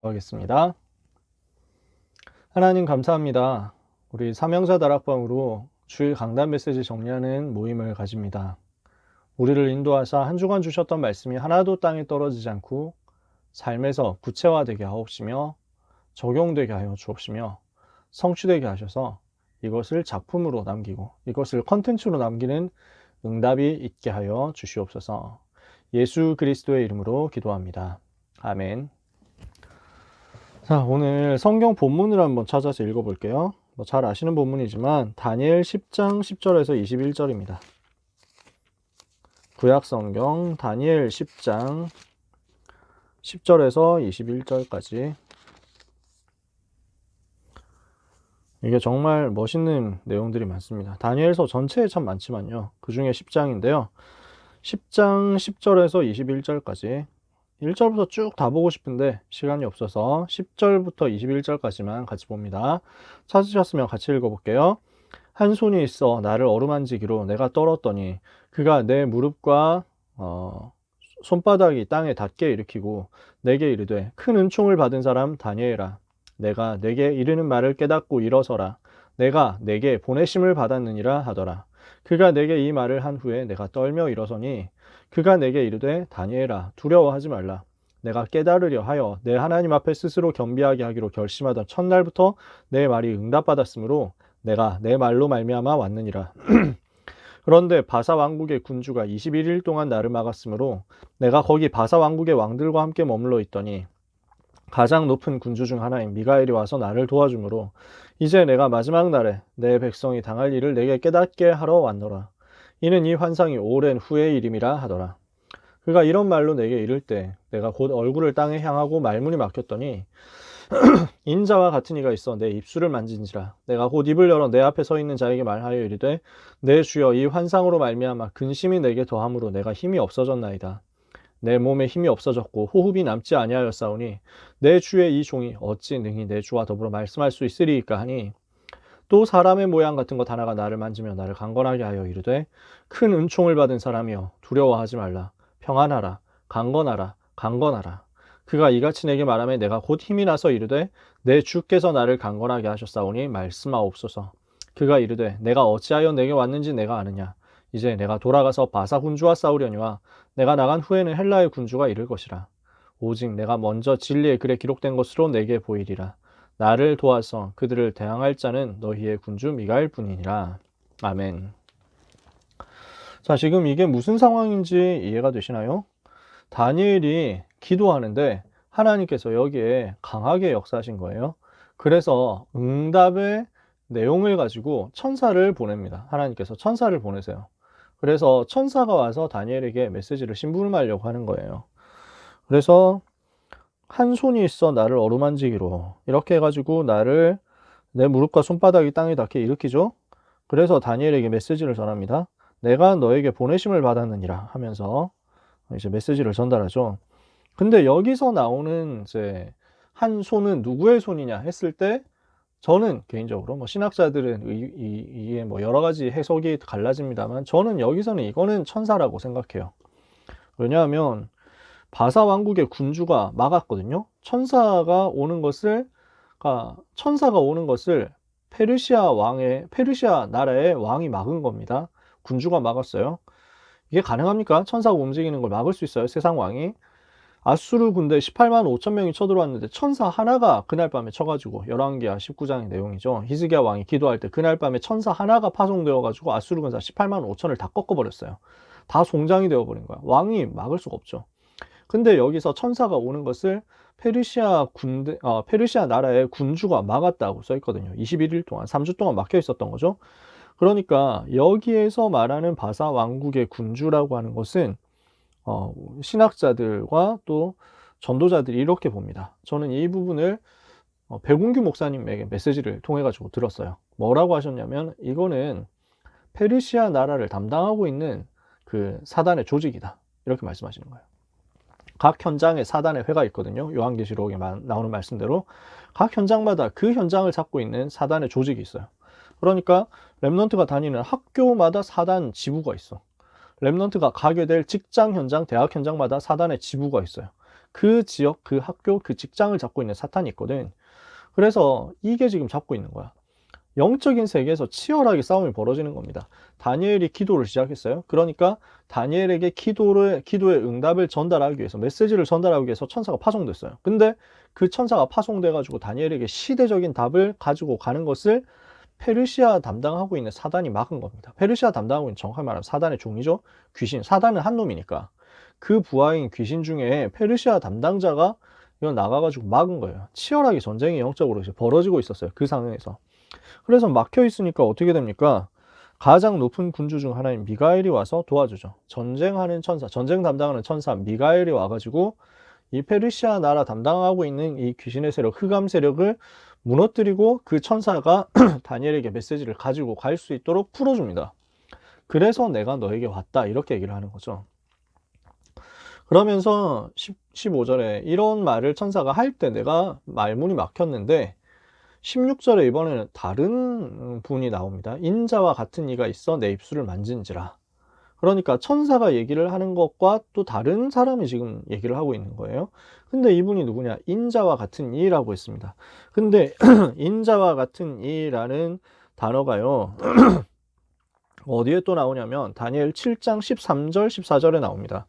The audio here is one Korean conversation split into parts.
하겠습니다. 하나님 감사합니다. 우리 삼형제 다락방으로 주일 강단 메시지 정리하는 모임을 가집니다. 우리를 인도하사 한 주간 주셨던 말씀이 하나도 땅에 떨어지지 않고 삶에서 구체화되게 하옵시며 적용되게 하여 주옵시며 성취되게 하셔서 이것을 작품으로 남기고 이것을 컨텐츠로 남기는 응답이 있게 하여 주시옵소서. 예수 그리스도의 이름으로 기도합니다. 아멘. 자, 오늘 성경 본문을 한번 찾아서 읽어볼게요. 잘 아시는 본문이지만 다니엘 10장 10절에서 21절입니다. 구약 성경 다니엘 10장 10절에서 21절까지. 이게 정말 멋있는 내용들이 많습니다. 다니엘서 전체에 참 많지만요. 그 중에 10장인데요. 10장 10절에서 21절까지 1절부터 쭉 다 보고 싶은데 시간이 없어서 10절부터 21절까지만 같이 봅니다. 찾으셨으면 같이 읽어볼게요. 한 손이 있어 나를 어루만지기로 내가 떨었더니 그가 내 무릎과 손바닥이 땅에 닿게 일으키고 내게 이르되 큰 은총을 받은 사람 다니엘아 내가 내게 이르는 말을 깨닫고 일어서라 내가 내게 보내심을 받았느니라 하더라. 그가 내게 이 말을 한 후에 내가 떨며 일어서니 그가 내게 이르되 다니엘아 두려워하지 말라. 내가 깨달으려 하여 내 하나님 앞에 스스로 겸비하게 하기로 결심하던 첫날부터 내 말이 응답받았으므로 내가 내 말로 말미암아 왔느니라. 그런데 바사 왕국의 군주가 21일 동안 나를 막았으므로 내가 거기 바사 왕국의 왕들과 함께 머물러 있더니 가장 높은 군주 중 하나인 미가엘이 와서 나를 도와주므로 이제 내가 마지막 날에 내 백성이 당할 일을 내게 깨닫게 하러 왔노라. 이는 이 환상이 오랜 후의 일임이라 하더라. 그가 이런 말로 내게 이를 때 내가 곧 얼굴을 땅에 향하고 말문이 막혔더니 인자와 같은 이가 있어 내 입술을 만진지라. 내가 곧 입을 열어 내 앞에 서 있는 자에게 말하여 이르되 내 주여 이 환상으로 말미암아 근심이 내게 더함으로 내가 힘이 없어졌나이다. 내 몸에 힘이 없어졌고 호흡이 남지 아니하였사오니 내 주의 이 종이 어찌 능히 내 주와 더불어 말씀할 수 있으리이까 하니 또 사람의 모양 같은 것 하나가 나를 만지며 나를 강건하게 하여 이르되 큰 은총을 받은 사람이여 두려워하지 말라. 평안하라. 강건하라. 강건하라. 그가 이같이 내게 말하며 내가 곧 힘이 나서 이르되 내 주께서 나를 강건하게 하셨사오니 말씀하옵소서. 그가 이르되 내가 어찌하여 내게 왔는지 내가 아느냐. 이제 내가 돌아가서 바사 군주와 싸우려니와 내가 나간 후에는 헬라의 군주가 이를 것이라. 오직 내가 먼저 진리의 글에 기록된 것으로 내게 보이리라. 나를 도와서 그들을 대항할 자는 너희의 군주 미가엘 뿐이니라. 아멘. 자, 지금 이게 무슨 상황인지 이해가 되시나요? 다니엘이 기도하는데 하나님께서 여기에 강하게 역사하신 거예요. 그래서 응답의 내용을 가지고 천사를 보냅니다. 하나님께서 천사를 보내세요. 그래서 천사가 와서 다니엘에게 메시지를 심부름하려고 하는 거예요. 그래서 한 손이 있어 나를 어루만지기로 이렇게 해가지고 나를 내 무릎과 손바닥이 땅에 닿게 일으키죠. 그래서 다니엘에게 메시지를 전합니다. 내가 너에게 보내심을 받았느니라 하면서 이제 메시지를 전달하죠. 근데 여기서 나오는 이제 한 손은 누구의 손이냐 했을 때 저는 개인적으로 뭐 신학자들은 이게 뭐 여러 가지 해석이 갈라집니다만 저는 여기서는 이거는 천사라고 생각해요. 왜냐하면 바사 왕국의 군주가 막았거든요. 천사가 오는 것을 페르시아 나라의 왕이 막은 겁니다. 군주가 막았어요. 이게 가능합니까? 천사가 움직이는 걸 막을 수 있어요? 세상 왕이? 아수르 군대 18만 5천 명이 쳐들어왔는데 천사 하나가 그날 밤에 쳐가지고 11기야 19장의 내용이죠. 히스기야 왕이 기도할 때 그날 밤에 천사 하나가 파송되어가지고 아수르 군사 18만 5천을 다 꺾어버렸어요. 다 송장이 되어버린 거야. 왕이 막을 수가 없죠. 근데 여기서 천사가 오는 것을 페르시아 나라의 군주가 막았다고 써있거든요. 21일 동안 3주 동안 막혀 있었던 거죠. 그러니까 여기에서 말하는 바사 왕국의 군주라고 하는 것은 신학자들과 또 전도자들이 이렇게 봅니다. 저는 이 부분을 백운규 목사님에게 메시지를 통해 가지고 들었어요. 뭐라고 하셨냐면 이거는 페르시아 나라를 담당하고 있는 그 사단의 조직이다. 이렇게 말씀하시는 거예요. 각 현장에 사단의 회가 있거든요. 요한계시록에 나오는 말씀대로 각 현장마다 그 현장을 잡고 있는 사단의 조직이 있어요. 그러니까 렘넌트가 다니는 학교마다 사단 지부가 있어. 렘넌트가 가게 될 직장 현장, 대학 현장마다 사단의 지부가 있어요. 그 지역, 그 학교, 그 직장을 잡고 있는 사탄이 있거든. 그래서 이게 지금 잡고 있는 거야. 영적인 세계에서 치열하게 싸움이 벌어지는 겁니다. 다니엘이 기도를 시작했어요. 그러니까 다니엘에게 기도의 응답을 전달하기 위해서, 메시지를 전달하기 위해서 천사가 파송됐어요. 근데 그 천사가 파송돼 가지고 다니엘에게 시대적인 답을 가지고 가는 것을 페르시아 담당하고 있는 사단이 막은 겁니다. 페르시아 담당하고 있는, 정확히 말하면 사단의 종이죠. 귀신. 사단은 한 놈이니까 그 부하인 귀신 중에 페르시아 담당자가 이거 나가가지고 막은 거예요. 치열하게 전쟁이 영적으로 이제 벌어지고 있었어요. 그 상황에서. 그래서 막혀 있으니까 어떻게 됩니까? 가장 높은 군주 중 하나인 미가엘이 와서 도와주죠. 전쟁하는 천사, 전쟁 담당하는 천사 미가엘이 와가지고 이 페르시아 나라 담당하고 있는 이 귀신의 세력, 흑암 세력을 무너뜨리고 그 천사가 다니엘에게 메시지를 가지고 갈 수 있도록 풀어줍니다. 그래서 내가 너에게 왔다, 이렇게 얘기를 하는 거죠. 그러면서 15절에 이런 말을 천사가 할 때 내가 말문이 막혔는데 16절에 이번에는 다른 분이 나옵니다. 인자와 같은 이가 있어 내 입술을 만진지라. 그러니까 천사가 얘기를 하는 것과 또 다른 사람이 지금 얘기를 하고 있는 거예요. 근데 이분이 누구냐? 인자와 같은 이라고 했습니다. 근데 인자와 같은 이라는 단어가요. 어디에 또 나오냐면 다니엘 7장 13절 14절에 나옵니다.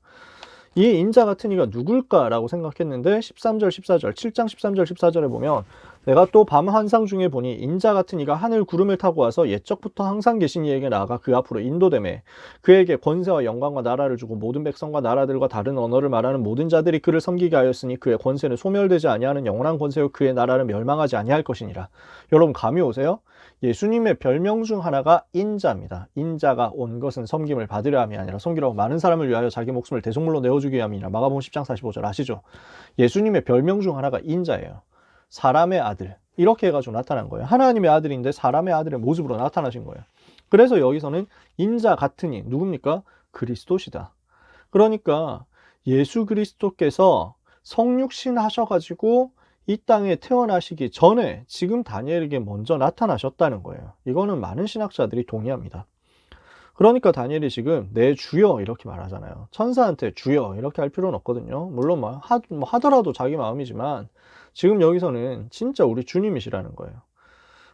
이 인자 같은 이가 누굴까라고 생각했는데 13절 14절 7장 13절 14절에 보면 내가 또 밤 환상 중에 보니 인자 같은 이가 하늘 구름을 타고 와서 옛적부터 항상 계신 이에게 나아가 그 앞으로 인도되매 그에게 권세와 영광과 나라를 주고 모든 백성과 나라들과 다른 언어를 말하는 모든 자들이 그를 섬기게 하였으니 그의 권세는 소멸되지 아니하는 영원한 권세요 그의 나라는 멸망하지 아니할 것이니라. 여러분 감이 오세요? 예수님의 별명 중 하나가 인자입니다. 인자가 온 것은 섬김을 받으려 함이 아니라 섬기라고 많은 사람을 위하여 자기 목숨을 대속물로 내어주기 위함이니라. 마가복음 10장 45절 아시죠? 예수님의 별명 중 하나가 인자예요. 사람의 아들, 이렇게 해가지고 나타난 거예요. 하나님의 아들인데 사람의 아들의 모습으로 나타나신 거예요. 그래서 여기서는 인자 같으니 누굽니까? 그리스도시다. 그러니까 예수 그리스도께서 성육신 하셔가지고 이 땅에 태어나시기 전에 지금 다니엘에게 먼저 나타나셨다는 거예요. 이거는 많은 신학자들이 동의합니다. 그러니까 다니엘이 지금 내 주여 이렇게 말하잖아요. 천사한테 주여 이렇게 할 필요는 없거든요. 물론 하더라도 자기 마음이지만 지금 여기서는 진짜 우리 주님이시라는 거예요.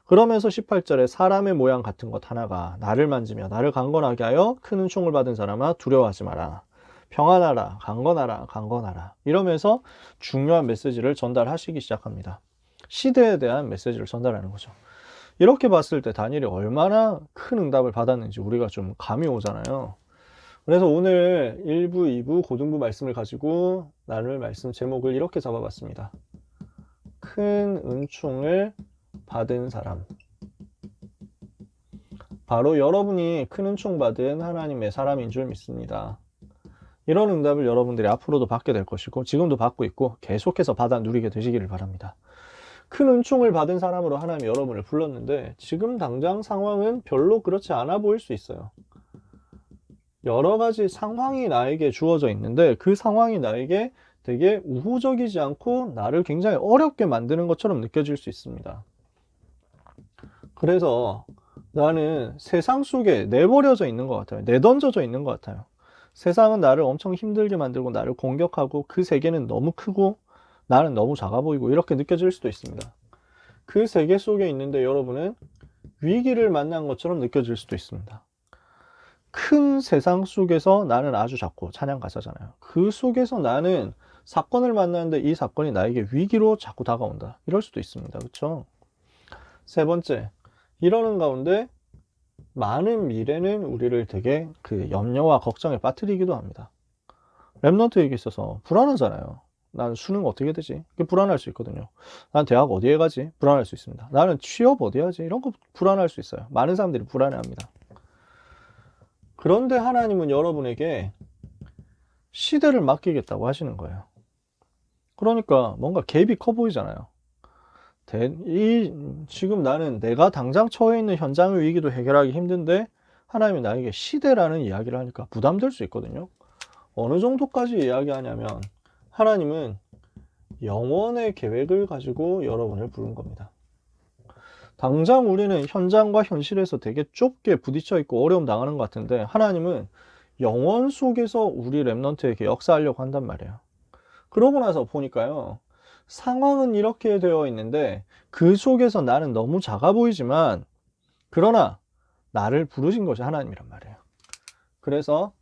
그러면서 18절에 사람의 모양 같은 것 하나가 나를 만지며 나를 강건하게 하여 큰 은총을 받은 사람아 두려워하지 마라. 평안하라, 강건하라, 강건하라. 이러면서 중요한 메시지를 전달하시기 시작합니다. 시대에 대한 메시지를 전달하는 거죠. 이렇게 봤을 때 다니엘이 얼마나 큰 응답을 받았는지 우리가 좀 감이 오잖아요. 그래서 오늘 1부, 2부 고등부 말씀을 가지고 나눌 말씀 제목을 이렇게 잡아봤습니다. 큰 은총을 받은 사람. 바로 여러분이 큰 은총 받은 하나님의 사람인 줄 믿습니다. 이런 응답을 여러분들이 앞으로도 받게 될 것이고 지금도 받고 있고 계속해서 받아 누리게 되시기를 바랍니다. 큰 은총을 받은 사람으로 하나님이 여러분을 불렀는데 지금 당장 상황은 별로 그렇지 않아 보일 수 있어요. 여러 가지 상황이 나에게 주어져 있는데 그 상황이 나에게 되게 우호적이지 않고 나를 굉장히 어렵게 만드는 것처럼 느껴질 수 있습니다. 그래서 나는 세상 속에 내버려져 있는 것 같아요. 내던져져 있는 것 같아요. 세상은 나를 엄청 힘들게 만들고 나를 공격하고 그 세계는 너무 크고 나는 너무 작아 보이고 이렇게 느껴질 수도 있습니다. 그 세계 속에 있는데 여러분은 위기를 만난 것처럼 느껴질 수도 있습니다. 큰 세상 속에서 나는 아주 작고 찬양 가사잖아요. 그 속에서 나는 사건을 만나는데 이 사건이 나에게 위기로 자꾸 다가온다. 이럴 수도 있습니다. 그렇죠? 세 번째, 이러는 가운데 많은 미래는 우리를 되게 그 염려와 걱정에 빠뜨리기도 합니다. 랩넌트에게 있어서 불안하잖아요. 나는 수능 어떻게 되지? 그게 불안할 수 있거든요. 난 대학 어디에 가지? 불안할 수 있습니다. 나는 취업 어디 하지? 이런 거 불안할 수 있어요. 많은 사람들이 불안해합니다. 그런데 하나님은 여러분에게 시대를 맡기겠다고 하시는 거예요. 그러니까 뭔가 갭이 커 보이잖아요. 지금 나는 내가 당장 처해 있는 현장의 위기도 해결하기 힘든데 하나님이 나에게 시대라는 이야기를 하니까 부담될 수 있거든요. 어느 정도까지 이야기하냐면 하나님은 영원의 계획을 가지고 여러분을 부른 겁니다. 당장 우리는 현장과 현실에서 되게 좁게 부딪혀 있고 어려움 당하는 것 같은데 하나님은 영원 속에서 우리 랩넌트에게 역사하려고 한단 말이에요. 그러고 나서 보니까요, 상황은 이렇게 되어 있는데 그 속에서 나는 너무 작아 보이지만, 그러나 나를 부르신 것이 하나님이란 말이에요. 그래서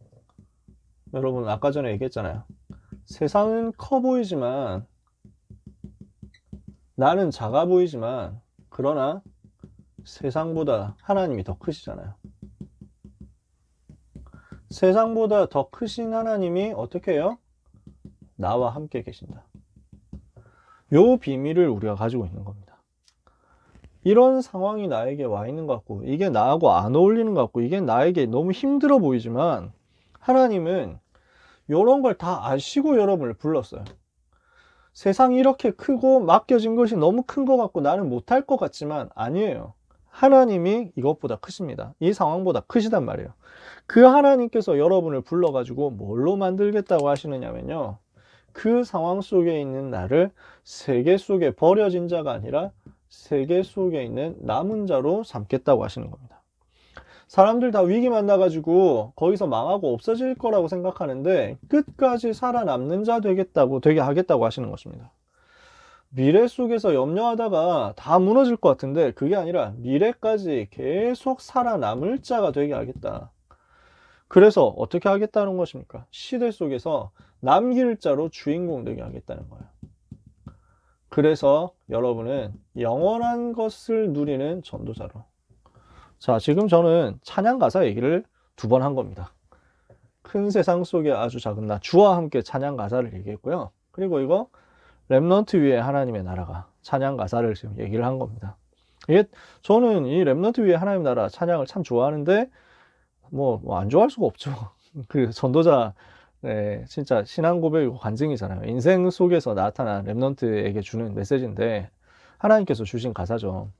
여러분 아까 전에 얘기했잖아요. 세상은 커 보이지만, 나는 작아 보이지만, 그러나 세상보다 하나님이 더 크시잖아요. 세상보다 더 크신 하나님이 어떻게 해요? 나와 함께 계신다. 요 비밀을 우리가 가지고 있는 겁니다. 이런 상황이 나에게 와 있는 것 같고, 이게 나하고 안 어울리는 것 같고, 이게 나에게 너무 힘들어 보이지만, 하나님은 이런 걸 다 아시고 여러분을 불렀어요. 세상이 이렇게 크고 맡겨진 것이 너무 큰 것 같고 나는 못할 것 같지만 아니에요. 하나님이 이것보다 크십니다. 이 상황보다 크시단 말이에요. 그 하나님께서 여러분을 불러가지고 뭘로 만들겠다고 하시느냐면요, 그 상황 속에 있는 나를 세계 속에 버려진 자가 아니라 세계 속에 있는 남은 자로 삼겠다고 하시는 겁니다. 사람들 다 위기 만나가지고 거기서 망하고 없어질 거라고 생각하는데 끝까지 살아남는 자 되게 하겠다고 하시는 것입니다. 미래 속에서 염려하다가 다 무너질 것 같은데 그게 아니라 미래까지 계속 살아남을 자가 되게 하겠다. 그래서 어떻게 하겠다는 것입니까? 시대 속에서 남길 자로 주인공 되게 하겠다는 거예요. 그래서 여러분은 영원한 것을 누리는 전도자로. 자, 지금 저는 찬양 가사 얘기를 2번 한 겁니다. 큰 세상 속에 아주 작은 나, 주와 함께 찬양 가사를 얘기했고요. 그리고 이거 렘넌트 위에 하나님의 나라가 찬양 가사를 지금 얘기를 한 겁니다. 이게 저는 이 렘넌트 위에 하나님의 나라 찬양을 참 좋아하는데 뭐 안 좋아할 수가 없죠. 그 전도자, 네, 진짜 신앙 고백이고 간증이잖아요. 인생 속에서 나타난 렘넌트에게 주는 메시지인데 하나님께서 주신 가사죠.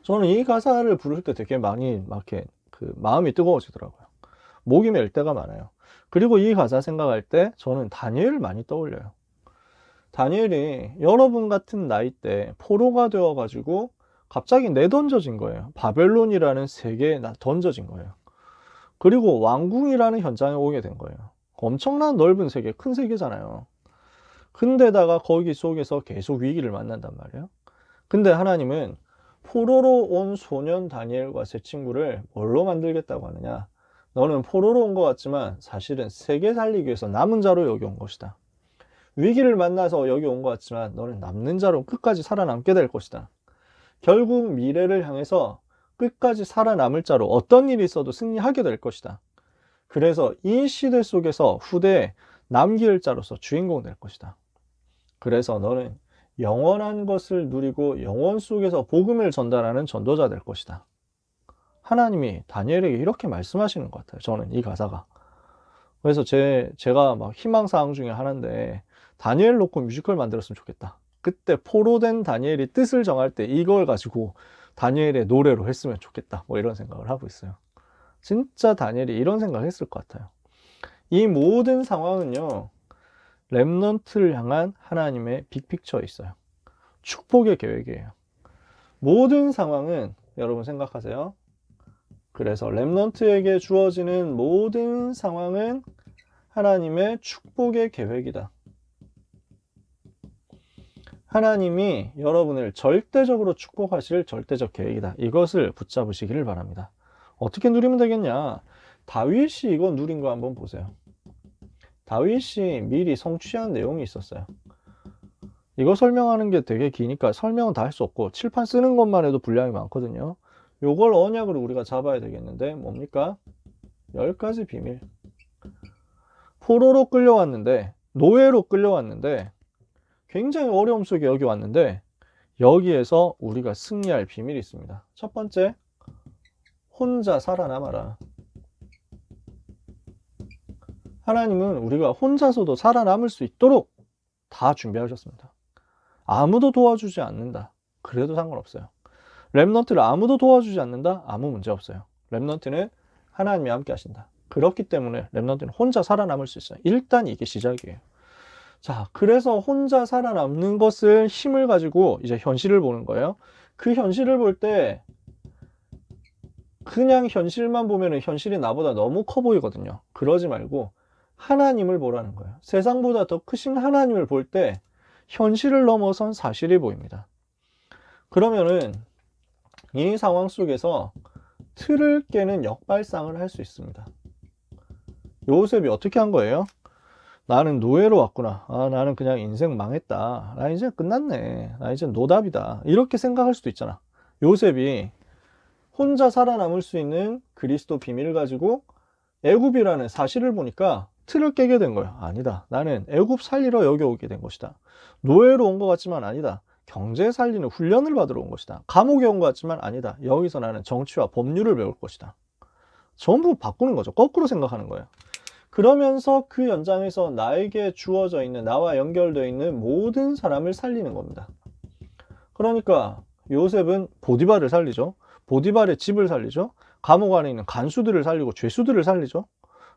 저는 이 가사를 부를 때 되게 많이 막 이렇게 그 마음이 뜨거워지더라고요. 목이 맬 때가 많아요. 그리고 이 가사 생각할 때 저는 다니엘을 많이 떠올려요. 다니엘이 여러분 같은 나이 때 포로가 되어가지고 갑자기 내던져진 거예요. 바벨론이라는 세계에 던져진 거예요. 그리고 왕궁이라는 현장에 오게 된 거예요. 엄청난 넓은 세계, 큰 세계잖아요. 근데다가 거기 속에서 계속 위기를 만난단 말이에요. 근데 하나님은 포로로 온 소년 다니엘과 세 친구를 뭘로 만들겠다고 하느냐? 너는 포로로 온 것 같지만 사실은 세계 살리기 위해서 남은 자로 여기 온 것이다. 위기를 만나서 여기 온 것 같지만 너는 남는 자로 끝까지 살아남게 될 것이다. 결국 미래를 향해서 끝까지 살아남을 자로 어떤 일이 있어도 승리하게 될 것이다. 그래서 이 시대 속에서 후대에 남길 자로서 주인공 될 것이다. 그래서 너는 영원한 것을 누리고 영원 속에서 복음을 전달하는 전도자 될 것이다. 하나님이 다니엘에게 이렇게 말씀하시는 것 같아요. 저는 이 가사가. 그래서 제가 막 희망사항 중에 하나인데 다니엘 놓고 뮤지컬 만들었으면 좋겠다. 그때 포로된 다니엘이 뜻을 정할 때 이걸 가지고 다니엘의 노래로 했으면 좋겠다. 뭐 이런 생각을 하고 있어요. 진짜 다니엘이 이런 생각을 했을 것 같아요. 이 모든 상황은요, 렘넌트를 향한 하나님의 빅픽처에 있어요. 축복의 계획이에요. 모든 상황은 여러분 생각하세요. 그래서 렘넌트에게 주어지는 모든 상황은 하나님의 축복의 계획이다. 하나님이 여러분을 절대적으로 축복하실 절대적 계획이다. 이것을 붙잡으시기를 바랍니다. 어떻게 누리면 되겠냐? 다윗이 이거 누린 거 한번 보세요. 다윗이 미리 성취한 내용이 있었어요. 이거 설명하는 게 되게 기니까 설명은 다 할 수 없고 칠판 쓰는 것만 해도 분량이 많거든요. 요걸 언약으로 우리가 잡아야 되겠는데 뭡니까? 10가지 비밀. 포로로 끌려왔는데, 노예로 끌려왔는데 굉장히 어려움 속에 여기 왔는데 여기에서 우리가 승리할 비밀이 있습니다. 첫 번째, 혼자 살아남아라. 하나님은 우리가 혼자서도 살아남을 수 있도록 다 준비하셨습니다. 아무도 도와주지 않는다. 그래도 상관없어요. 렘넌트를 아무도 도와주지 않는다. 아무 문제 없어요. 렘넌트는 하나님이 함께 하신다. 그렇기 때문에 렘넌트는 혼자 살아남을 수 있어요. 일단 이게 시작이에요. 자, 그래서 혼자 살아남는 것을 힘을 가지고 이제 현실을 보는 거예요. 그 현실을 볼 때 그냥 현실만 보면 현실이 나보다 너무 커 보이거든요. 그러지 말고 하나님을 보라는 거예요. 세상보다 더 크신 하나님을 볼 때 현실을 넘어선 사실이 보입니다. 그러면은 이 상황 속에서 틀을 깨는 역발상을 할 수 있습니다. 요셉이 어떻게 한 거예요? 나는 노예로 왔구나. 나는 그냥 인생 망했다. 나 이제 끝났네. 나 이제 노답이다. 이렇게 생각할 수도 있잖아. 요셉이 혼자 살아남을 수 있는 그리스도 비밀을 가지고 애굽이라는 사실을 보니까 틀을 깨게 된 거예요. 아니다. 나는 애굽 살리러 여기 오게 된 것이다. 노예로 온 것 같지만 아니다. 경제 살리는 훈련을 받으러 온 것이다. 감옥에 온 것 같지만 아니다. 여기서 나는 정치와 법률을 배울 것이다. 전부 바꾸는 거죠. 거꾸로 생각하는 거예요. 그러면서 그 연장에서 나에게 주어져 있는, 나와 연결되어 있는 모든 사람을 살리는 겁니다. 그러니까 요셉은 보디발을 살리죠. 보디발의 집을 살리죠. 감옥 안에 있는 간수들을 살리고 죄수들을 살리죠.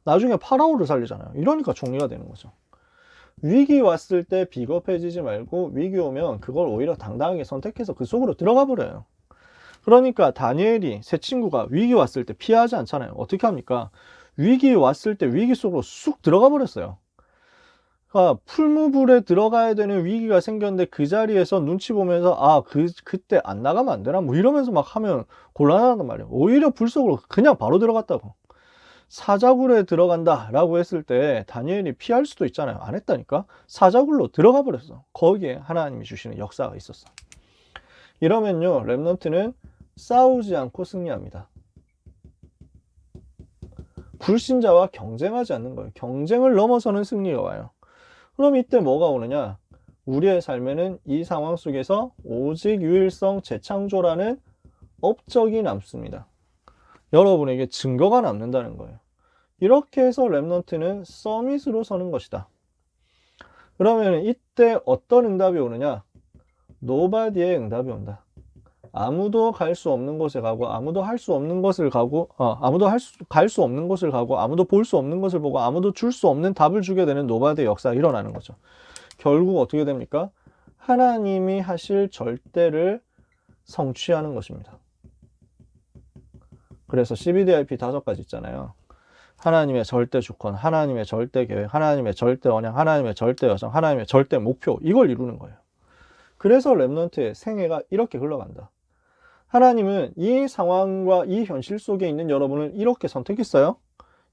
나중에 파라오를 살리잖아요. 이러니까 총리가 되는 거죠. 위기 왔을 때 비겁해지지 말고 위기 오면 그걸 오히려 당당하게 선택해서 그 속으로 들어가 버려요. 그러니까 다니엘이 세 친구가 위기 왔을 때 피하지 않잖아요. 어떻게 합니까? 위기 왔을 때 위기 속으로 쑥 들어가 버렸어요. 그러니까 풀무불에 들어가야 되는 위기가 생겼는데 그 자리에서 눈치 보면서 그때 안 나가면 안 되나? 뭐 이러면서 막 하면 곤란하단 말이에요. 오히려 불 속으로 그냥 바로 들어갔다고. 사자굴에 들어간다 라고 했을 때 다니엘이 피할 수도 있잖아요. 안 했다니까. 사자굴로 들어가 버렸어. 거기에 하나님이 주시는 역사가 있었어. 이러면요, 렘넌트는 싸우지 않고 승리합니다. 불신자와 경쟁하지 않는 거예요. 경쟁을 넘어서는 승리가 와요. 그럼 이때 뭐가 오느냐? 우리의 삶에는 이 상황 속에서 오직 유일성 재창조라는 업적이 남습니다. 여러분에게 증거가 남는다는 거예요. 이렇게 해서 렘넌트는 서밋으로 서는 것이다. 그러면 이때 어떤 응답이 오느냐? 노바디의 응답이 온다. 아무도 갈 수 없는 곳에 가고, 아무도 할 수 없는 것을 가고, 아무도 갈 수 없는 곳을 가고, 아무도 볼 수 없는 것을 보고, 아무도 줄 수 없는 답을 주게 되는 노바디의 역사가 일어나는 거죠. 결국 어떻게 됩니까? 하나님이 하실 절대를 성취하는 것입니다. 그래서 CBDIP 5가지 있잖아요. 하나님의 절대 주권, 하나님의 절대 계획, 하나님의 절대 언약, 하나님의 절대 여정, 하나님의 절대 목표, 이걸 이루는 거예요. 그래서 렘넌트의 생애가 이렇게 흘러간다. 하나님은 이 상황과 이 현실 속에 있는 여러분을 이렇게 선택했어요.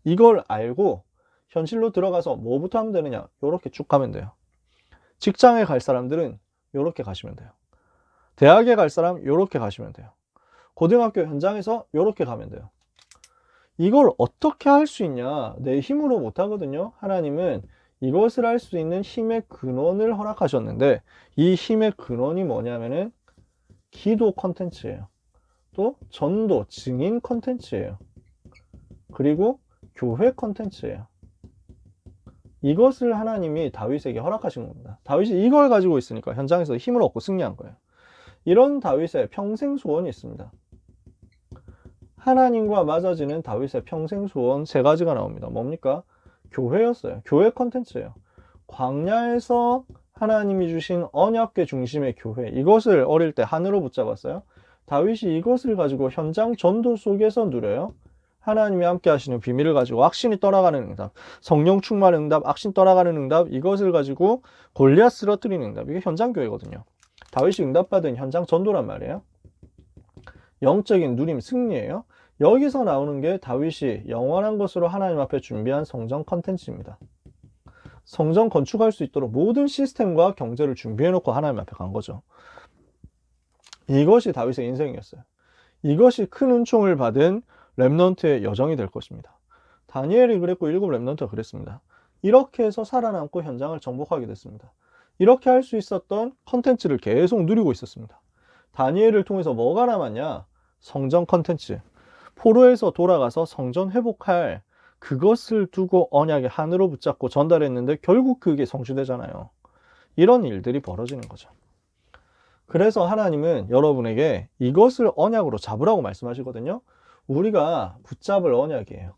이걸 알고 현실로 들어가서 뭐부터 하면 되느냐? 이렇게 쭉 가면 돼요. 직장에 갈 사람들은 이렇게 가시면 돼요. 대학에 갈 사람 이렇게 가시면 돼요. 고등학교 현장에서 이렇게 가면 돼요. 이걸 어떻게 할 수 있냐? 내 힘으로 못 하거든요. 하나님은 이것을 할 수 있는 힘의 근원을 허락하셨는데, 이 힘의 근원이 뭐냐면은 기도 컨텐츠예요. 또 전도, 증인 컨텐츠예요. 그리고 교회 컨텐츠예요. 이것을 하나님이 다윗에게 허락하신 겁니다. 다윗이 이걸 가지고 있으니까 현장에서 힘을 얻고 승리한 거예요. 이런 다윗의 평생 소원이 있습니다. 하나님과 맞아지는 다윗의 평생 소원 3가지가 나옵니다. 뭡니까? 교회였어요. 교회 컨텐츠예요. 광야에서 하나님이 주신 언약궤 중심의 교회, 이것을 어릴 때 하늘로 붙잡았어요. 다윗이 이것을 가지고 현장 전도 속에서 누려요. 하나님이 함께 하시는 비밀을 가지고 악신이 떠나가는 응답, 성령 충만 응답, 악신 떠나가는 응답, 이것을 가지고 골리앗 쓰러뜨리는 응답, 이게 현장 교회거든요. 다윗이 응답받은 현장 전도란 말이에요. 영적인 누림, 승리예요. 여기서 나오는 게 다윗이 영원한 것으로 하나님 앞에 준비한 성전 컨텐츠입니다. 성전 건축할 수 있도록 모든 시스템과 경제를 준비해놓고 하나님 앞에 간 거죠. 이것이 다윗의 인생이었어요. 이것이 큰 은총을 받은 렘넌트의 여정이 될 것입니다. 다니엘이 그랬고 7 렘넌트가 그랬습니다. 이렇게 해서 살아남고 현장을 정복하게 됐습니다. 이렇게 할 수 있었던 컨텐츠를 계속 누리고 있었습니다. 다니엘을 통해서 뭐가 남았냐? 성전 컨텐츠. 포로에서 돌아가서 성전 회복할 그것을 두고 언약의 하늘로 붙잡고 전달했는데 결국 그게 성취되잖아요. 이런 일들이 벌어지는 거죠. 그래서 하나님은 여러분에게 이것을 언약으로 잡으라고 말씀하시거든요. 우리가 붙잡을 언약이에요.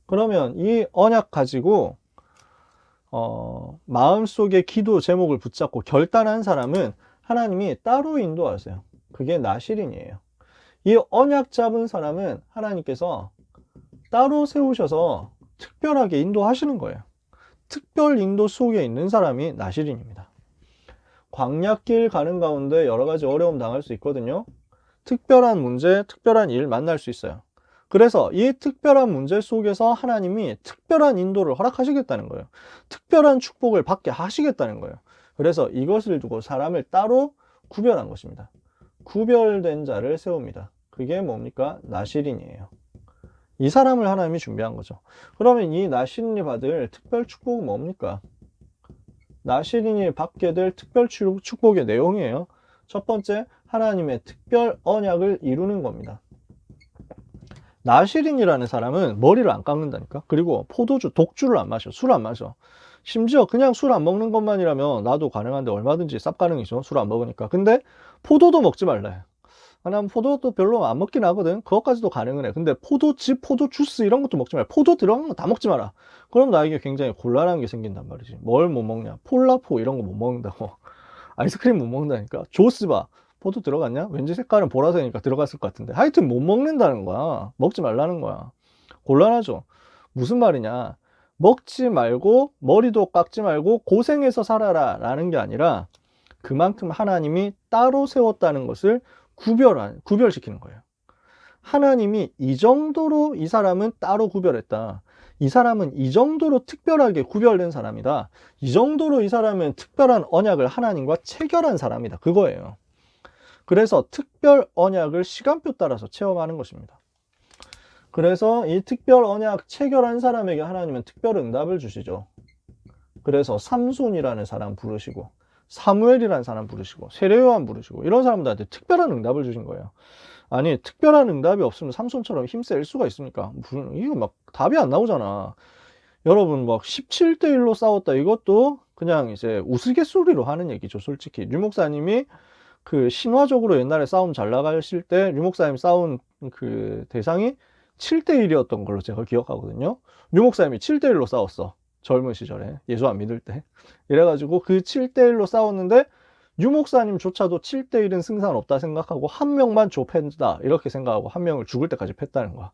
그러면 이 언약 가지고 마음속에 기도 제목을 붙잡고 결단한 사람은 하나님이 따로 인도하세요. 그게 나실인이에요. 이 언약 잡은 사람은 하나님께서 따로 세우셔서 특별하게 인도하시는 거예요. 특별 인도 속에 있는 사람이 나시린입니다. 광약길 가는 가운데 여러 가지 어려움 당할 수 있거든요. 특별한 문제, 특별한 일 만날 수 있어요. 그래서 이 특별한 문제 속에서 하나님이 특별한 인도를 허락하시겠다는 거예요. 특별한 축복을 받게 하시겠다는 거예요. 그래서 이것을 두고 사람을 따로 구별한 것입니다. 구별된 자를 세웁니다. 그게 뭡니까? 나시린이에요. 이 사람을 하나님이 준비한 거죠. 그러면 이 나시린이 받을 특별 축복은 뭡니까? 나시린이 받게 될 특별 축복의 내용이에요. 첫 번째, 하나님의 특별 언약을 이루는 겁니다. 나시린이라는 사람은 머리를 안 깎는다니까. 그리고 포도주, 독주를 안 마셔. 술 안 마셔. 심지어 그냥 술 안 먹는 것만이라면 나도 가능한데 얼마든지 쌉 가능이죠. 술 안 먹으니까. 근데 포도도 먹지 말라 해. 난 포도도 별로 안 먹긴 하거든. 그것까지도 가능은 해. 근데 포도즙, 포도 주스 이런 것도 먹지 말아. 포도 들어간 거 다 먹지 마라. 그럼 나에게 굉장히 곤란한 게 생긴단 말이지. 뭘 못 먹냐? 폴라포 이런 거 못 먹는다고. 아이스크림 못 먹는다니까. 조스바. 포도 들어갔냐? 왠지 색깔은 보라색이니까 들어갔을 것 같은데. 하여튼 못 먹는다는 거야. 먹지 말라는 거야. 곤란하죠. 무슨 말이냐? 먹지 말고 머리도 깎지 말고 고생해서 살아라 라는 게 아니라 그만큼 하나님이 따로 세웠다는 것을 구별시키는 거예요. 하나님이 이 정도로 이 사람은 따로 구별했다. 이 사람은 이 정도로 특별하게 구별된 사람이다. 이 정도로 이 사람은 특별한 언약을 하나님과 체결한 사람이다. 그거예요. 그래서 특별 언약을 시간표 따라서 체험하는 것입니다. 그래서 이 특별 언약 체결한 사람에게 하나님은 특별 응답을 주시죠. 그래서 삼손이라는 사람 부르시고 사무엘이라는 사람 부르시고 세례요한 부르시고 이런 사람들한테 특별한 응답을 주신 거예요. 아니 특별한 응답이 없으면 삼손처럼 힘쓸 수가 있습니까? 이거 막 답이 안 나오잖아. 여러분 막 17대1로 싸웠다 이것도 그냥 이제 우스갯소리로 하는 얘기죠. 솔직히 류 목사님이 그 신화적으로 옛날에 싸움 잘 나가실 때 류 목사님 싸운 그 대상이 7대1이었던 걸로 제가 기억하거든요. 류 목사님이 7대1로 싸웠어. 젊은 시절에 예수 안 믿을 때 이래가지고 그 7대1로 싸웠는데 유 목사님조차도 7대1은 승산 없다 생각하고 한 명만 좁힌다 이렇게 생각하고 한 명을 죽을 때까지 팼다는 거야.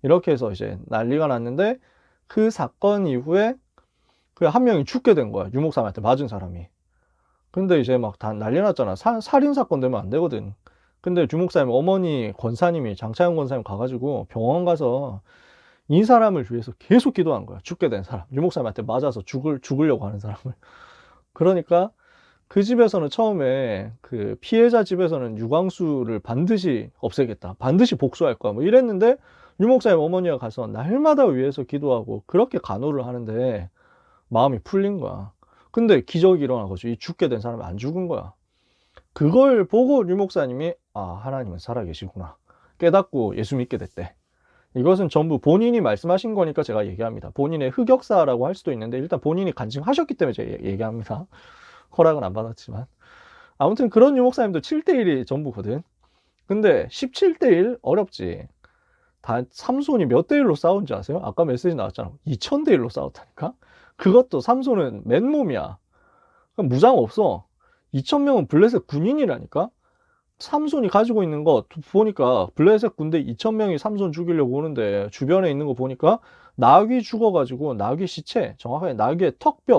이렇게 해서 이제 난리가 났는데 그 사건 이후에 그 한 명이 죽게 된 거야. 유 목사님한테 맞은 사람이. 근데 이제 막 다 난리 났잖아. 살인 사건 되면 안 되거든. 근데 유 목사님 어머니 권사님이 장차영 권사님 가가지고 병원 가서 이 사람을 위해서 계속 기도한 거야. 죽게 된 사람. 유 목사님한테 맞아서 죽으려고 하는 사람을. 그러니까 그 집에서는 처음에 그 피해자 집에서는 유광수를 반드시 없애겠다. 반드시 복수할 거야. 뭐 이랬는데 유 목사님 어머니가 가서 날마다 위해서 기도하고 그렇게 간호를 하는데 마음이 풀린 거야. 근데 기적이 일어나가지고 이 죽게 된 사람이 안 죽은 거야. 그걸 보고 유 목사님이 하나님은 살아계시구나 깨닫고 예수 믿게 됐대. 이것은 전부 본인이 말씀하신 거니까 제가 얘기합니다. 본인의 흑역사라고 할 수도 있는데 일단 본인이 간증하셨기 때문에 제가 얘기합니다. 허락은 안 받았지만 아무튼 그런 유 목사님도 7대1이 전부거든. 근데 17대1 어렵지. 다 삼손이 몇 대1로 싸운지 아세요? 아까 메시지 나왔잖아. 2000대1로 싸웠다니까. 그것도 삼손은 맨몸이야. 무장 없어. 2000명은 블레셋 군인이라니까. 삼손이 가지고 있는 거 보니까 블레셋 군대 2000명이 삼손 죽이려고 오는데 주변에 있는 거 보니까 나귀 죽어가지고 나귀 시체, 정확하게 나귀의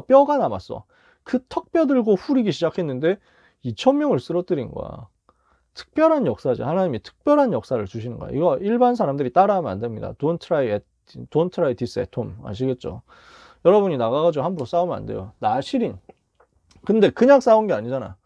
뼈가 남았어. 그 턱뼈 들고 후리기 시작했는데 2000명을 쓰러뜨린 거야. 특별한 역사지. 하나님이 특별한 역사를 주시는 거야. 이거 일반 사람들이 따라하면 안 됩니다. Don't try this at home. 아시겠죠? 여러분이 나가가지고 함부로 싸우면 안 돼요. 나시린. 근데 그냥 싸운 게 아니잖아.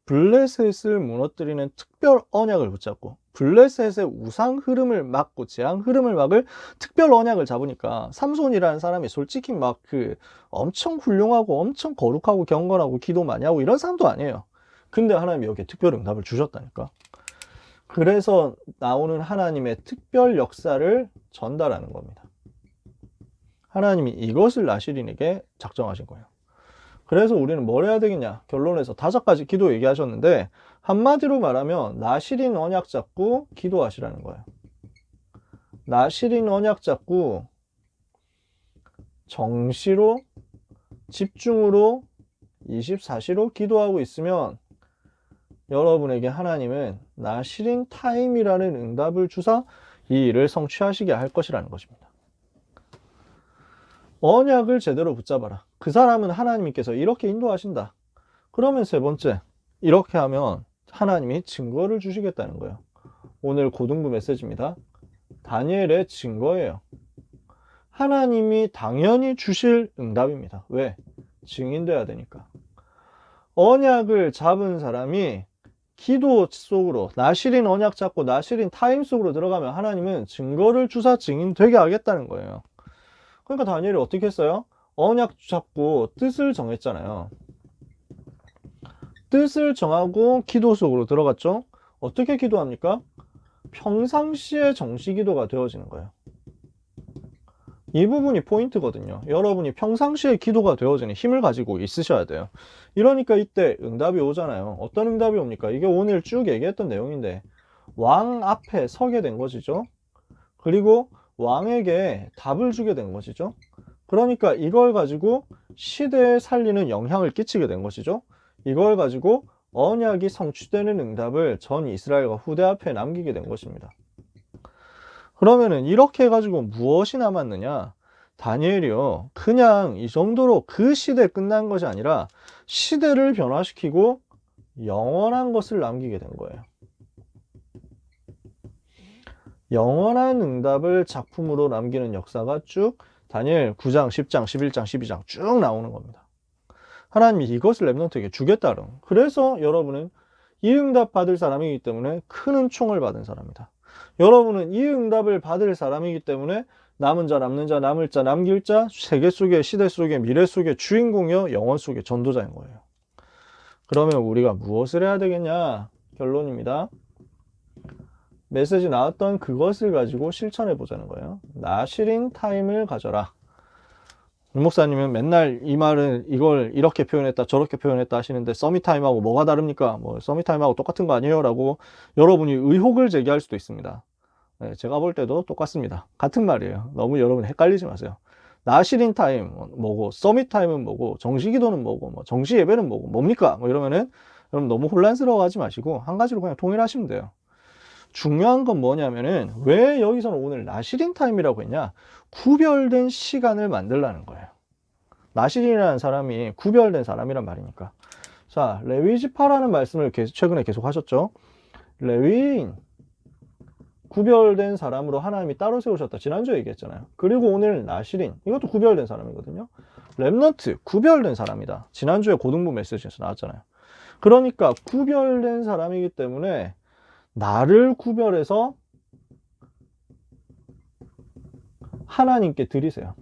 블레셋을 무너뜨리는 특별 언약을 붙잡고 블레셋의 우상 흐름을 막고 재앙 흐름을 막을 특별 언약을 잡으니까 삼손이라는 사람이 솔직히 막 그 엄청 훌륭하고 엄청 거룩하고 경건하고 기도 많이 하고 이런 사람도 아니에요. 근데 하나님이 여기에 특별 응답을 주셨다니까. 그래서 나오는 하나님의 특별 역사를 전달하는 겁니다. 하나님이 이것을 나시린에게 작정하신 거예요. 그래서 우리는 뭘 해야 되겠냐? 결론에서 5가지 기도 얘기하셨는데 한마디로 말하면 나시린 언약 잡고 기도하시라는 거예요. 나시린 언약 잡고 정시로 집중으로 24시로 기도하고 있으면 여러분에게 하나님은 나시린 타임이라는 응답을 주사 이 일을 성취하시게 할 것이라는 것입니다. 언약을 제대로 붙잡아라. 그 사람은 하나님께서 이렇게 인도하신다. 그러면 세 번째, 이렇게 하면 하나님이 증거를 주시겠다는 거예요. 오늘 고등부 메시지입니다. 다니엘의 증거예요. 하나님이 당연히 주실 응답입니다. 왜? 증인돼야 되니까. 언약을 잡은 사람이 기도 속으로 나실인 언약 잡고 나실인 타임 속으로 들어가면 하나님은 증거를 주사 증인되게 하겠다는 거예요. 그러니까 다니엘이 어떻게 했어요? 언약 잡고 뜻을 정했잖아요. 뜻을 정하고 기도 속으로 들어갔죠. 어떻게 기도합니까? 평상시에 정시기도가 되어지는 거예요. 이 부분이 포인트거든요. 여러분이 평상시에 기도가 되어지는 힘을 가지고 있으셔야 돼요. 이러니까 이때 응답이 오잖아요. 어떤 응답이 옵니까? 이게 오늘 쭉 얘기했던 내용인데 왕 앞에 서게 된 것이죠. 그리고 왕에게 답을 주게 된 것이죠. 그러니까 이걸 가지고 시대에 살리는 영향을 끼치게 된 것이죠. 이걸 가지고 언약이 성취되는 응답을 전 이스라엘과 후대 앞에 남기게 된 것입니다. 그러면은 이렇게 해가지고 무엇이 남았느냐? 다니엘이요. 그냥 이 정도로 그 시대 끝난 것이 아니라 시대를 변화시키고 영원한 것을 남기게 된 거예요. 영원한 응답을 작품으로 남기는 역사가 쭉 다니엘 9장, 10장, 11장, 12장 쭉 나오는 겁니다. 하나님이 이것을 렘넌트에게 주겠다는. 그래서 여러분은 이 응답 받을 사람이기 때문에 큰 은총을 받은 사람이다. 여러분은 이 응답을 받을 사람이기 때문에 남은 자, 남는 자, 남을 자, 남길 자, 세계 속의, 시대 속의, 미래 속의 주인공이요, 영원 속의 전도자인 거예요. 그러면 우리가 무엇을 해야 되겠냐? 결론입니다. 메시지 나왔던 그것을 가지고 실천해 보자는 거예요. 나실인 타임을 가져라. 임 목사님은 맨날 이 말은 이걸 이렇게 표현했다 저렇게 표현했다 하시는데 서밋타임하고 뭐가 다릅니까? 뭐 서밋타임하고 똑같은 거 아니에요? 라고 여러분이 의혹을 제기할 수도 있습니다. 네, 제가 볼 때도 똑같습니다. 같은 말이에요. 너무 여러분 헷갈리지 마세요. 나실인 타임 뭐고 서밋타임은 뭐고 정시기도는 뭐고 뭐 정시예배는 뭐고 뭡니까? 뭐 이러면은 여러분 너무 혼란스러워하지 마시고 한 가지로 그냥 통일하시면 돼요. 중요한 건 뭐냐면은 왜 여기서는 오늘 나실인 타임이라고 했냐? 구별된 시간을 만들라는 거예요. 나실인이라는 사람이 구별된 사람이란 말이니까. 자, 레위지파라는 말씀을 최근에 계속 하셨죠. 레위인 구별된 사람으로 하나님이 따로 세우셨다. 지난주에 얘기했잖아요. 그리고 오늘 나실인 이것도 구별된 사람이거든요. 렘넌트 구별된 사람이다. 지난주에 고등부 메시지에서 나왔잖아요. 그러니까 구별된 사람이기 때문에 나를 구별해서 하나님께 드리세요.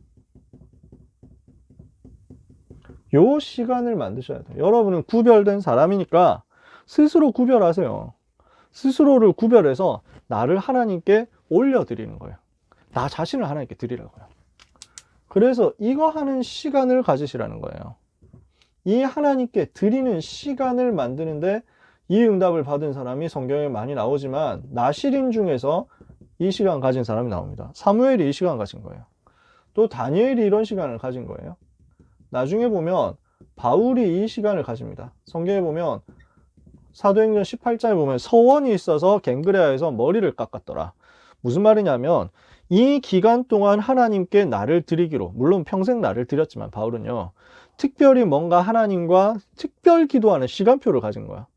요 시간을 만드셔야 돼요. 여러분은 구별된 사람이니까 스스로 구별하세요. 스스로를 구별해서 나를 하나님께 올려드리는 거예요. 나 자신을 하나님께 드리라고요. 그래서 이거 하는 시간을 가지시라는 거예요. 이 하나님께 드리는 시간을 만드는데 이 응답을 받은 사람이 성경에 많이 나오지만 나실인 중에서 이 시간 가진 사람이 나옵니다. 사무엘이 이 시간 가진 거예요. 또 다니엘이 이런 시간을 가진 거예요. 나중에 보면 바울이 이 시간을 가집니다. 성경에 보면 사도행전 18장에 보면 서원이 있어서 갱그레아에서 머리를 깎았더라. 무슨 말이냐면 이 기간 동안 하나님께 나를 드리기로, 물론 평생 나를 드렸지만 바울은요, 특별히 뭔가 하나님과 특별 기도하는 시간표를 가진 거야.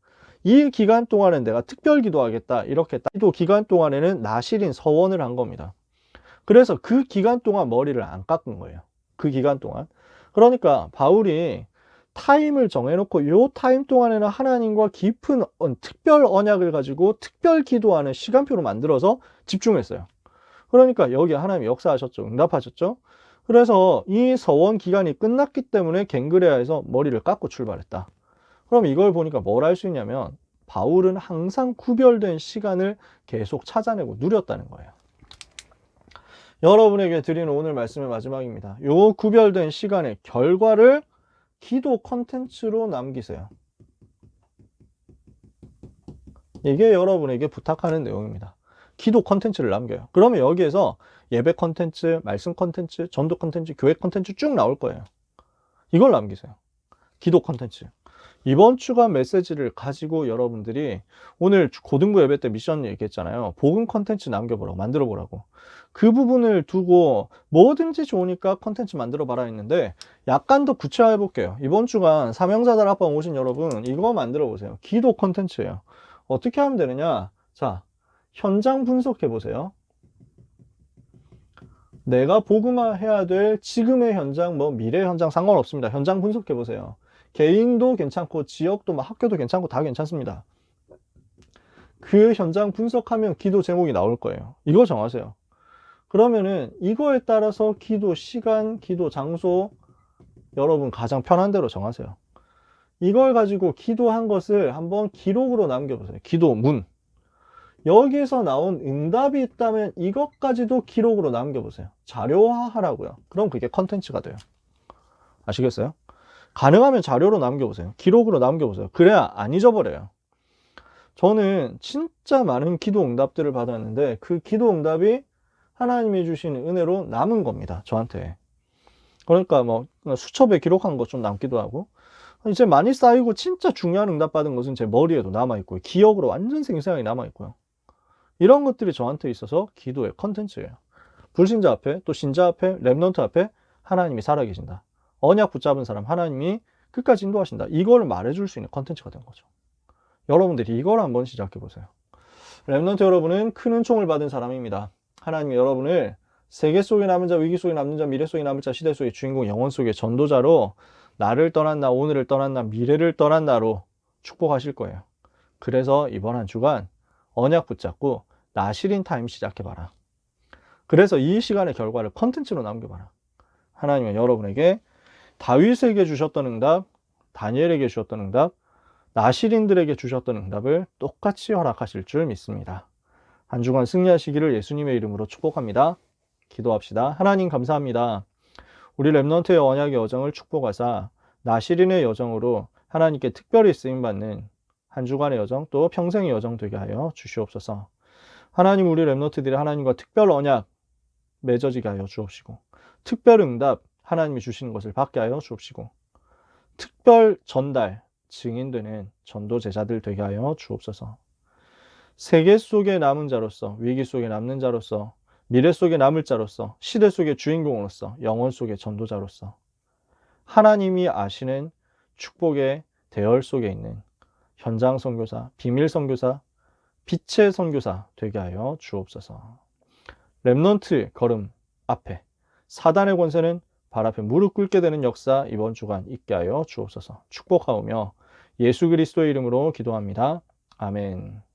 이 기간 동안은 내가 특별 기도하겠다 이렇게 기도 기간 동안에는 나실인 서원을 한 겁니다. 그래서 그 기간 동안 머리를 안 깎은 거예요. 그 기간 동안. 그러니까 바울이 타임을 정해놓고 요 타임 동안에는 하나님과 깊은 특별 언약을 가지고 특별 기도하는 시간표로 만들어서 집중했어요. 그러니까 여기 하나님이 역사하셨죠. 응답하셨죠. 그래서 이 서원 기간이 끝났기 때문에 갱그레아에서 머리를 깎고 출발했다. 그럼 이걸 보니까 뭘 알 수 있냐면 바울은 항상 구별된 시간을 계속 찾아내고 누렸다는 거예요. 여러분에게 드리는 오늘 말씀의 마지막입니다. 요 구별된 시간의 결과를 기도 컨텐츠로 남기세요. 이게 여러분에게 부탁하는 내용입니다. 기도 컨텐츠를 남겨요. 그러면 여기에서 예배 컨텐츠, 말씀 컨텐츠, 전도 컨텐츠, 교회 컨텐츠 쭉 나올 거예요. 이걸 남기세요. 기도 컨텐츠. 이번 주간 메시지를 가지고 여러분들이 오늘 고등부 예배 때 미션 얘기했잖아요. 복음 컨텐츠 남겨보라고, 만들어 보라고. 그 부분을 두고 뭐든지 좋으니까 컨텐츠 만들어 봐라 했는데 약간 더 구체화해 볼게요. 이번 주간 사명자들 앞방 오신 여러분 이거 만들어 보세요. 기도 컨텐츠예요. 어떻게 하면 되느냐? 자, 현장 분석해 보세요. 내가 복음화해야 될 지금의 현장, 뭐 미래 현장 상관없습니다. 현장 분석해 보세요. 개인도 괜찮고 지역도 막 학교도 괜찮고 다 괜찮습니다. 그 현장 분석하면 기도 제목이 나올 거예요. 이거 정하세요. 그러면은 이거에 따라서 기도 시간, 기도 장소 여러분 가장 편한 대로 정하세요. 이걸 가지고 기도한 것을 한번 기록으로 남겨보세요. 기도문. 여기에서 나온 응답이 있다면 이것까지도 기록으로 남겨보세요. 자료화하라고요. 그럼 그게 컨텐츠가 돼요. 아시겠어요? 가능하면 자료로 남겨보세요. 기록으로 남겨보세요. 그래야 안 잊어버려요. 저는 진짜 많은 기도 응답들을 받았는데 그 기도 응답이 하나님이 주시는 은혜로 남은 겁니다. 저한테. 그러니까 뭐 수첩에 기록한 것 좀 남기도 하고 이제 많이 쌓이고 진짜 중요한 응답 받은 것은 제 머리에도 남아있고요. 기억으로 완전 생생하게 남아있고요. 이런 것들이 저한테 있어서 기도의 컨텐츠예요. 불신자 앞에 또 신자 앞에 렘넌트 앞에 하나님이 살아계신다. 언약 붙잡은 사람 하나님이 끝까지 인도하신다. 이걸 말해줄 수 있는 컨텐츠가 된 거죠. 여러분들이 이걸 한번 시작해 보세요. 렘넌트 여러분은 큰 은총을 받은 사람입니다. 하나님이 여러분을 세계 속에 남은 자, 위기 속에 남는 자, 미래 속에 남을 자, 시대 속의 주인공, 영혼 속의 전도자로 나를 떠난 나, 오늘을 떠난 나, 미래를 떠난 나로 축복하실 거예요. 그래서 이번 한 주간 언약 붙잡고 나시린 타임 시작해봐라. 그래서 이 시간의 결과를 컨텐츠로 남겨봐라. 하나님은 여러분에게 다윗에게 주셨던 응답, 다니엘에게 주셨던 응답, 나시린들에게 주셨던 응답을 똑같이 허락하실 줄 믿습니다. 한 주간 승리하시기를 예수님의 이름으로 축복합니다. 기도합시다. 하나님 감사합니다. 우리 렘넌트의 언약의 여정을 축복하사 나시린의 여정으로 하나님께 특별히 쓰임받는 한 주간의 여정 또 평생의 여정 되게 하여 주시옵소서. 하나님 우리 렘넌트들이 하나님과 특별 언약 맺어지게 하여 주옵시고 특별 응답 하나님이 주시는 것을 받게 하여 주옵시고 특별 전달 증인되는 전도 제자들 되게 하여 주옵소서. 세계 속에 남은 자로서 위기 속에 남는 자로서 미래 속에 남을 자로서 시대 속의 주인공으로서 영혼 속의 전도자로서 하나님이 아시는 축복의 대열 속에 있는 현장 선교사, 비밀 선교사, 빛의 선교사 되게 하여 주옵소서. 렘넌트 걸음 앞에 사단의 권세는 발 앞에 무릎 꿇게 되는 역사 이번 주간 있게 하여 주옵소서. 축복하오며 예수 그리스도의 이름으로 기도합니다. 아멘.